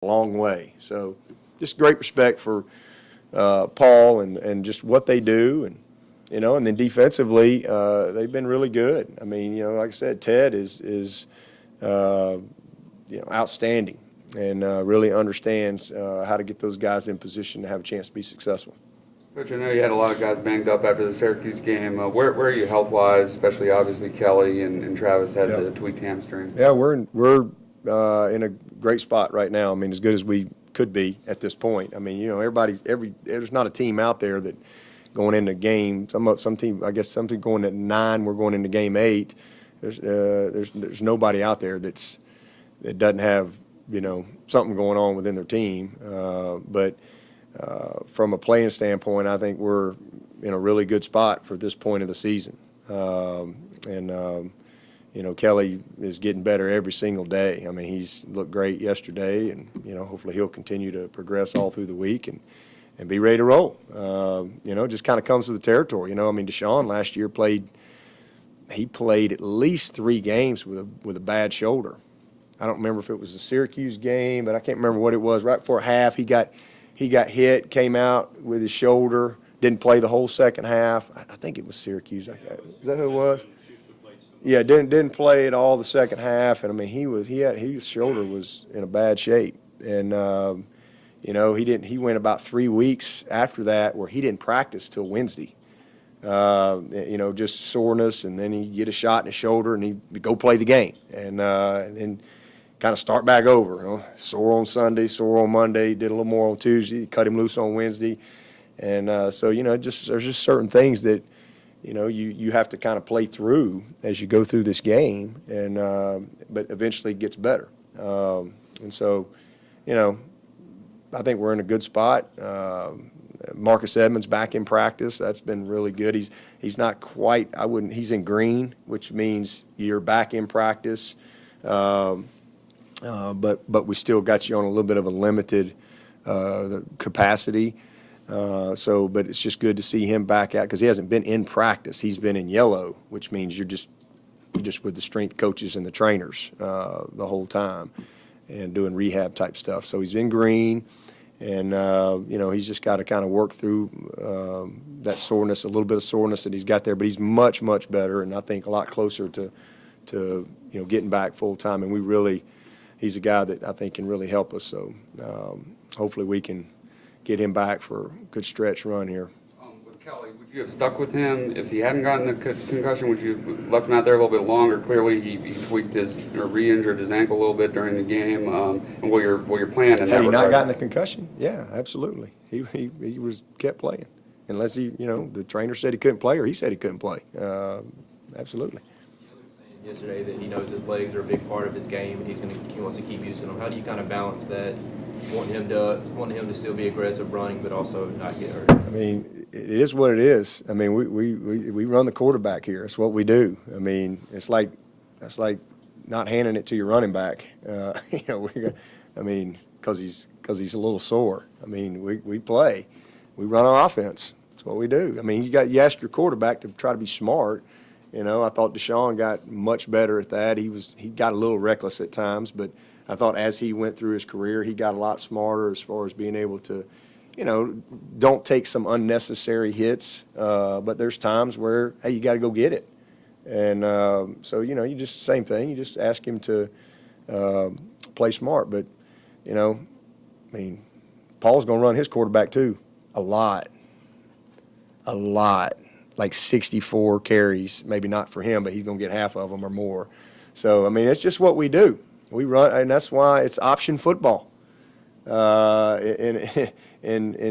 a long way. So just great respect for Paul and just what they do, and then defensively, they've been really good. I mean, like I said, Ted is outstanding and really understands how to get those guys in position to have a chance to be successful. Coach, I know you had a lot of guys banged up after the Syracuse game. Where are you health-wise, especially obviously Kelly and Travis had the tweaked hamstring? Yeah, we're in a great spot right now. I mean, as good as we could be at this point. I mean, there's not a team out there that going into game. Some team, I guess, some team going at 9. We're going into game 8. There's nobody out there that doesn't have something going on within their team. But from a playing standpoint, I think we're in a really good spot for this point of the season. Kelly is getting better every single day. I mean, he's looked great yesterday, and hopefully he'll continue to progress all through the week and be ready to roll. Just kind of comes with the territory. I mean, Deshaun last year played at least 3 games with a bad shoulder. I don't remember if it was the Syracuse game, but I can't remember what it was. Right before half, he got hit, came out with his shoulder, didn't play the whole second half. I think it was Syracuse. Is that who it was? Yeah, didn't play at all the second half, and I mean his shoulder was in a bad shape, and he went about 3 weeks after that where he didn't practice till Wednesday. Just soreness, and then he'd get a shot in his shoulder and he'd go play the game, and then kind of start back over. Sore on Sunday, sore on Monday, did a little more on Tuesday, cut him loose on Wednesday, and there's just certain things that you have to kind of play through as you go through this game, and but eventually it gets better. And so, I think we're in a good spot. Marcus Edmonds back in practice. That's been really good. He's not quite. He's in green, which means you're back in practice. But we still got you on a little bit of a limited capacity. But it's just good to see him back out because he hasn't been in practice. He's been in yellow, which means you're just with the strength coaches and the trainers the whole time and doing rehab type stuff. So he's in green, and he's just got to kind of work through that soreness, a little bit of soreness that he's got there. But he's much, much better, and I think a lot closer to getting back full time. And he's a guy that I think can really help us. So hopefully we can get him back for a good stretch run here. With Kelly, would you have stuck with him if he hadn't gotten the concussion? Would you have left him out there a little bit longer? Clearly, he tweaked or re-injured his ankle a little bit during the game. And what your plan? Had he not gotten the concussion? Yeah, absolutely. He was kept playing unless the trainer said he couldn't play or he said he couldn't play. Absolutely. Yesterday that he knows his legs are a big part of his game and he wants to keep using them. How do you kind of balance that, wanting him to still be aggressive running but also not get hurt? I mean, it is what it is. I mean, we run the quarterback here. It's what we do. I mean, it's like not handing it to your running back. Because he's a little sore. I mean, we play. We run our offense. That's what we do. I mean, you ask your quarterback to try to be smart. I thought Deshaun got much better at that. He got a little reckless at times, but I thought as he went through his career, he got a lot smarter as far as being able to, don't take some unnecessary hits. But there's times where, hey, you got to go get it. And so, you just same thing. You just ask him to play smart. But, Paul's going to run his quarterback too a lot. Like 64 carries, maybe not for him, but he's going to get half of them or more. So, it's just what we do. We run, and that's why it's option football in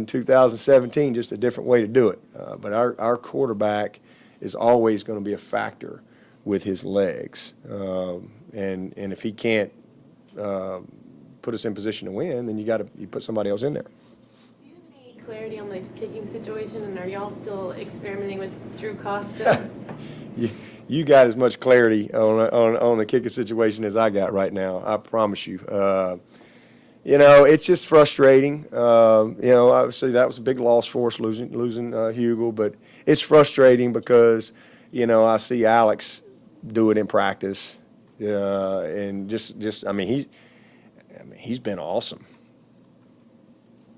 2017, just a different way to do it. But our quarterback is always going to be a factor with his legs. And if he can't put us in position to win, then you put somebody else in there. Clarity on the kicking situation, and are y'all still experimenting with Drew Costa? You got as much clarity on the kicking situation as I got right now. I promise you. It's just frustrating. Obviously that was a big loss for us losing Hugel, but it's frustrating because I see Alex do it in practice, and he's been awesome.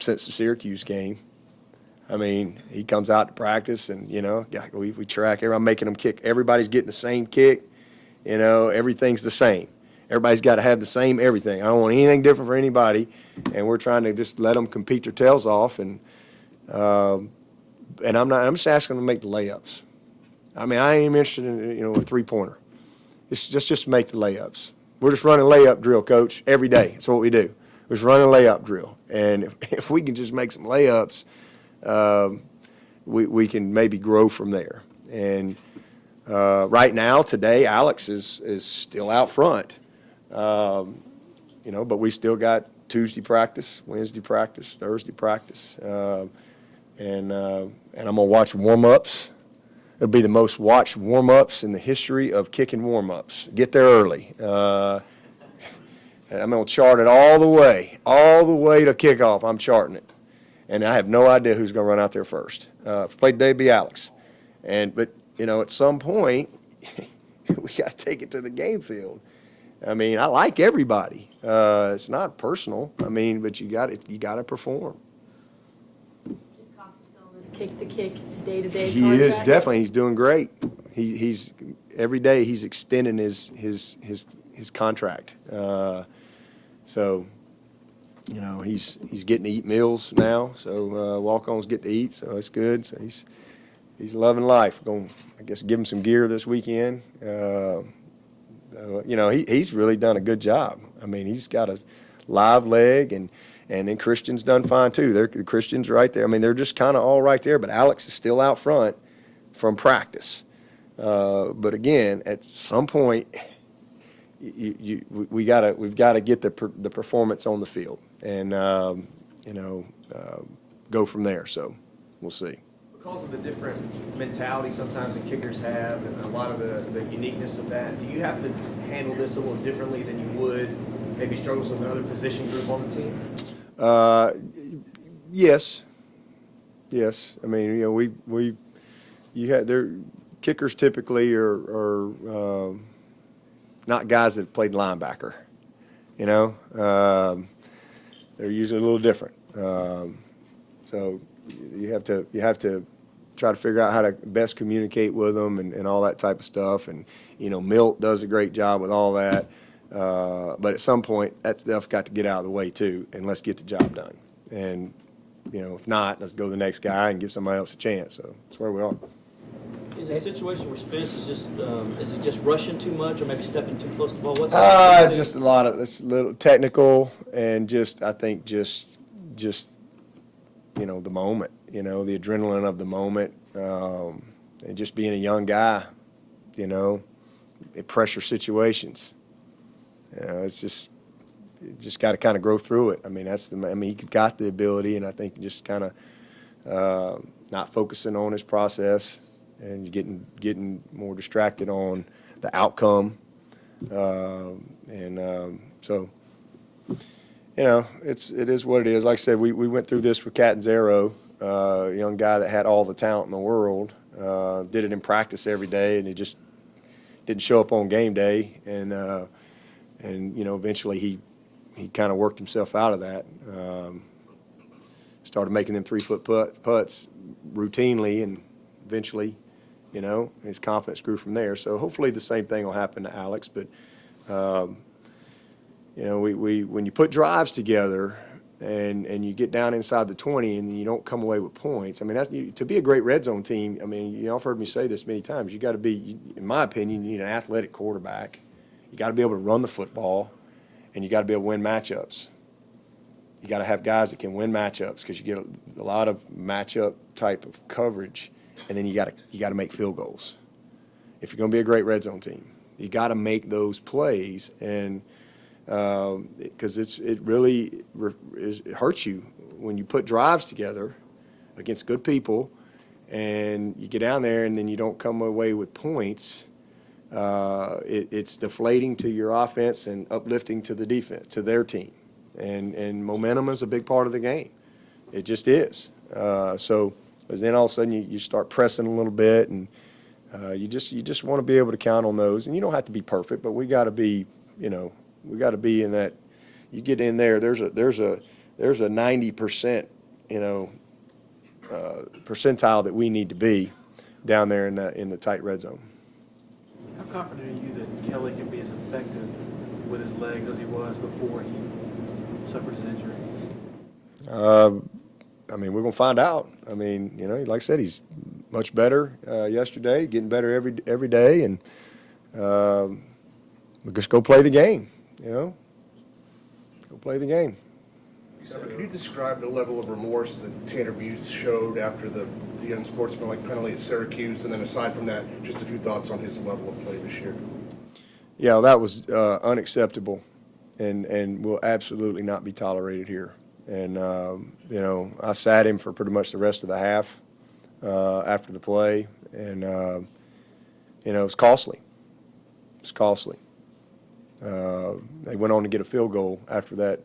since the Syracuse game. I mean, he comes out to practice, and, we track. I'm making them kick. Everybody's getting the same kick. Everything's the same. Everybody's got to have the same everything. I don't want anything different for anybody, and we're trying to just let them compete their tails off. And I'm just asking them to make the layups. I mean, I ain't even interested in, a three-pointer. It's just make the layups. We're just running layup drill, Coach, every day. That's what we do. We're just running layup drill. And if we can just make some layups, we can maybe grow from there. And right now, today, Alex is still out front. But we still got Tuesday practice, Wednesday practice, Thursday practice. And I'm going to watch warm-ups. It'll be the most watched warm-ups in the history of kicking warm-ups. Get there early. I'm going to chart it all the way to kickoff. I'm charting it. And I have no idea who's going to run out there first. If I play today, it'd be Alex. But at some point, we got to take it to the game field. I mean, I like everybody. It's not personal. I mean, but you got to perform. Is Costa still in this kick-to-kick, day-to-day He contract? is definitely. He's doing great. He's every day he's extending his contract. So, he's getting to eat meals now. So walk-ons get to eat. So it's good. So he's loving life. Going, I guess, give him some gear this weekend. He's really done a good job. I mean, he's got a live leg, and then Christian's done fine too. The Christian's right there. I mean, they're just kind of all right there, but Alex is still out front from practice. But again, at some point, we've got to get the performance on the field, and go from there. So we'll see. Because of the different mentality sometimes the kickers have and a lot of the uniqueness of that, do you have to handle this a little differently than you would maybe struggles with another position group on the team? Yes. I mean, their kickers typically are not guys that played linebacker. They're usually a little different. So you have to try to figure out how to best communicate with them and all that type of stuff. And, Milt does a great job with all that. But at some point, that stuff's got to get out of the way, too, and let's get the job done. And, if not, let's go to the next guy and give somebody else a chance. So that's where we are. Is it a situation where Spence is is he just rushing too much or maybe stepping too close to the ball? What's Just a lot of, it's a little technical and I think just the moment, the adrenaline of the moment, and just being a young guy, in pressure situations. It's just got to kind of grow through it. I mean, he got the ability, and I think just kind of not focusing on his process and getting more distracted on the outcome. So. It is what it is. Like I said, we went through this with Catanzaro, a young guy that had all the talent in the world, did it in practice every day, and he just didn't show up on game day. And eventually he kind of worked himself out of that. Started making them 3-foot putts routinely, and eventually, his confidence grew from there. So hopefully the same thing will happen to Alex. But when you put drives together and you get down inside the 20 and you don't come away with points, I mean, to be a great red zone team, I mean, y'all have heard me say this many times, you got to be, in my opinion, you need an athletic quarterback. You got to be able to run the football, and you got to be able to win matchups. You got to have guys that can win matchups because you get a lot of matchup type of coverage, and then you got to make field goals. If you're going to be a great red zone team, you got to make those plays, and because it really hurts you when you put drives together against good people, and you get down there and then you don't come away with points. It's deflating to your offense and uplifting to the defense, to their team, and momentum is a big part of the game. It just is. So then all of a sudden you start pressing a little bit, and you just want to be able to count on those. And you don't have to be perfect, but we got to be, we got to be in that. You get in there. There's there's a 90%, percentile that we need to be down there in the tight red zone. How confident are you that Kelly can be as effective with his legs as he was before he suffered his injury? I mean, we're going to find out. I mean, like I said, he's much better yesterday, getting better every day, and we'll just go play the game, Go play the game. Can you describe the level of remorse that Tanner Buse showed after the unsportsmanlike penalty at Syracuse? And then aside from that, just a few thoughts on his level of play this year. Yeah, that was unacceptable and will absolutely not be tolerated here. And, I sat him for pretty much the rest of the half after the play, and, it was costly. It was costly. They went on to get a field goal after that,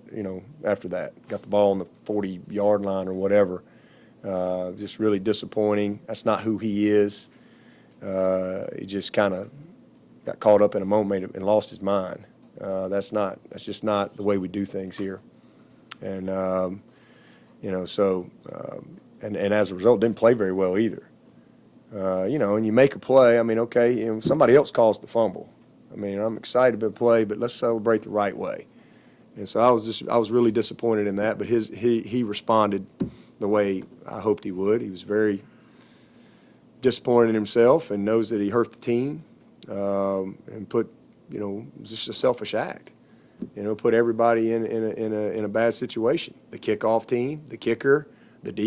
got the ball on the 40-yard line or whatever. Just really disappointing. That's not who he is. He just kind of got caught up in a moment and lost his mind. That's just not the way we do things here. And, and as a result, didn't play very well either. And you make a play, I mean, okay, somebody else calls the fumble. I mean, I'm excited about the play, but let's celebrate the right way. And so I was really disappointed in that, but he responded the way I hoped he would. He was very disappointed in himself and knows that he hurt the team, and put, it was just a selfish act. Put everybody in a bad situation. The kickoff team, the kicker, the defense.